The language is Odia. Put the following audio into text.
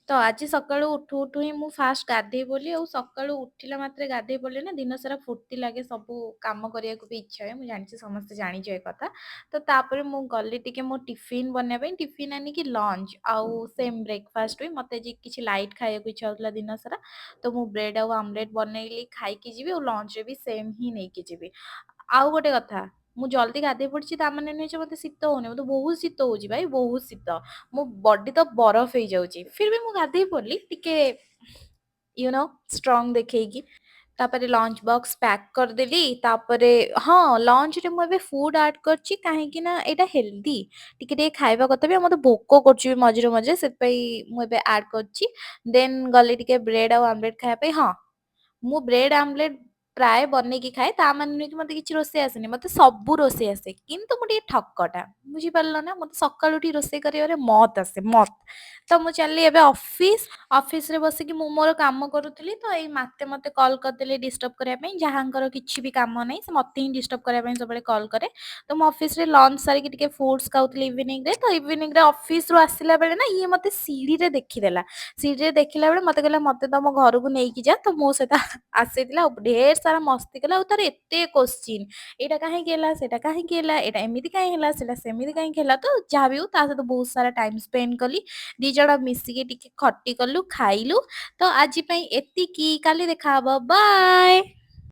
ତ ଆଜି ସକାଳୁ ଉଠୁ, ଉଠୁ ହିଁ ମୁଁ ଫାଷ୍ଟ ଗାଧେଇ ପଡିଲି ଆଉ ସକାଳୁ ଉଠିଲା ମାତ୍ରେ ଗାଧେଇ ପଡିଲେ ନା ଦିନ ସାରା ଫୁର୍ତ୍ତି ଲାଗେ ସବୁ କାମ କରିବାକୁ ବି ଇଚ୍ଛା ହୁଏ। ମୁଁ ଜାଣିଛି ସମସ୍ତେ ଜାଣିଛ ଏ କଥା। ତ ତାପରେ ମୁଁ ଗଲି ଟିକେ ମୋ ଟିଫିନ୍ ବନେଇବା ପାଇଁ, ଟିଫିନ୍ ଆଣିକି ଲଞ୍ଚ ଆଉ ସେମ୍ ବ୍ରେକଫାଷ୍ଟ ବି ମୋତେ ଆଜି କିଛି ଲାଇଟ୍ ଖାଇବାକୁ ଇଚ୍ଛା ହଉଥିଲା ଦିନ ସାରା। ତ ମୁଁ ବ୍ରେଡ୍ ଆଉ ଆମଲେଟ୍ ବନେଇଲି ଖାଇକି ଯିବି ଆଉ ଲଞ୍ଚରେ ବି ସେମ୍ ହିଁ ନେଇକି ଯିବି। ଆଉ ଗୋଟେ କଥା, ମୁଁ ଜଲ୍ଦି ଗାଧେଇ ପଡିଛି ତା ମାନେ ନୁହେଁ ଯେ ମୋତେ ଶୀତ ହଉନି, ମୋତେ ବହୁତ ଶୀତ ହଉଛି ଭାଇ ବହୁତ ଶୀତ। ମୋ ବଡି ତ ବରଫ ହେଇଯାଉଛି ଫିର ବି ମୁଁ ଗାଧେଇ ପଡିଲି ଟିକେ ଷ୍ଟ୍ରଙ୍ଗ ଦେଖେଇକି। ତାପରେ ଲଞ୍ଚ ବକ୍ସ ପ୍ୟାକ୍ କରିଦେଲି। ତାପରେ ହଁ, ଲଞ୍ଚରେ ମୁଁ ଏବେ ଫୁଡ ଆଡ୍ କରିଛି କାହିଁକି ନା ଏଇଟା ହେଲ୍ଦି, ଟିକେ ଟିକେ ଖାଇବା କଥା ବି ଆଉ ମୋତେ ଭୋକ କରୁଛି ବି ମଝିରେ ମଝିରେ, ସେଥିପାଇଁ ମୁଁ ଏବେ ଆଡ୍ କରିଛି। ଦେନ୍ ଗଲି ଟିକେ ବ୍ରେଡ୍ ଆଉ ଆମଲେଟ୍ ଖାଇବା ପାଇଁ। ହଁ, ମୁଁ ବ୍ରେଡ୍ ଆମଲେଟ୍ ପ୍ରାୟ ବନେଇକି ଖାଏ ତା ମାନେ ନୁହେଁ କି ମୋତେ କିଛି ରୋଷେଇ ଆସେନି, ମୋତେ ସବୁ ରୋଷେଇ ଆସେ କିନ୍ତୁ ମୁଁ ଟିକେ ଠକଟା। ବୁଝିପାରିଲ ନା, ମୋତେ ସକାଳୁ ଉଠି ରୋଷେଇ କରିବାରେ ମତ ଆସେ ମତ। ତ ମୁଁ ଚାଲିଲି ଏବେ ଅଫିସ। ଅଫିସରେ ବସିକି ମୁଁ ମୋର କାମ କରୁଥିଲି ତ ଏଇ ମତେ କଲ୍ କରିଦେଲେ ଡିଷ୍ଟର୍ବ କରିବା ପାଇଁ। ଯାହାଙ୍କର କିଛି ବି କାମ ନାହିଁ ସେ ମତେ ହିଁ ଡିଷ୍ଟର୍ବ କରିବା ପାଇଁ ସବୁବେଳେ କଲ୍ କରେ। ତ ମୁଁ ଅଫିସରେ ଲଞ୍ଚ ସାରିକି ଟିକେ ଫ୍ରୁଟ୍ସ ଖାଉଥିଲି ଇଭିନିଂରେ। ତ ଇଭିନିଂରେ ଅଫିସରୁ ଆସିଲା ବେଳେ ନା ଇଏ ମୋତେ ସିଡିରେ ଦେଖିଦେଲା। ସିଡିରେ ଦେଖିଲା ବେଳେ ମୋତେ କହିଲା ମୋତେ ତମ ଘରକୁ ନେଇକି ଯା। ତ ମୋ ସହିତ ଆସିଥିଲା ଆଉ ଢେର ସାରା ମସ୍ତି କଲା ଆଉ ତାର ଏତେ କୋଶ୍ଚିନ୍, ଏଇଟା କାହିଁକି ହେଲା, ସେଇଟା କାହିଁକି ହେଲା, ଏଇଟା ଏମିତି କାହିଁ ହେଲା, ସେଇଟା ସେମିତି କାହିଁକି ହେଲା। ତ ଯାହା ବି ହଉ ତା ସହିତ ବହୁତ ସାରା ଟାଇମ ସ୍ପେଣ୍ଡ କଲି। ଦି ଜଣ ମିଶିକି ଟିକେ ଖଟି କଲୁ, ଖାଇଲୁ। ତ ଆଜି ପାଇଁ ଏତିକି, କାଲି ଦେଖାହବ, ବାଏ।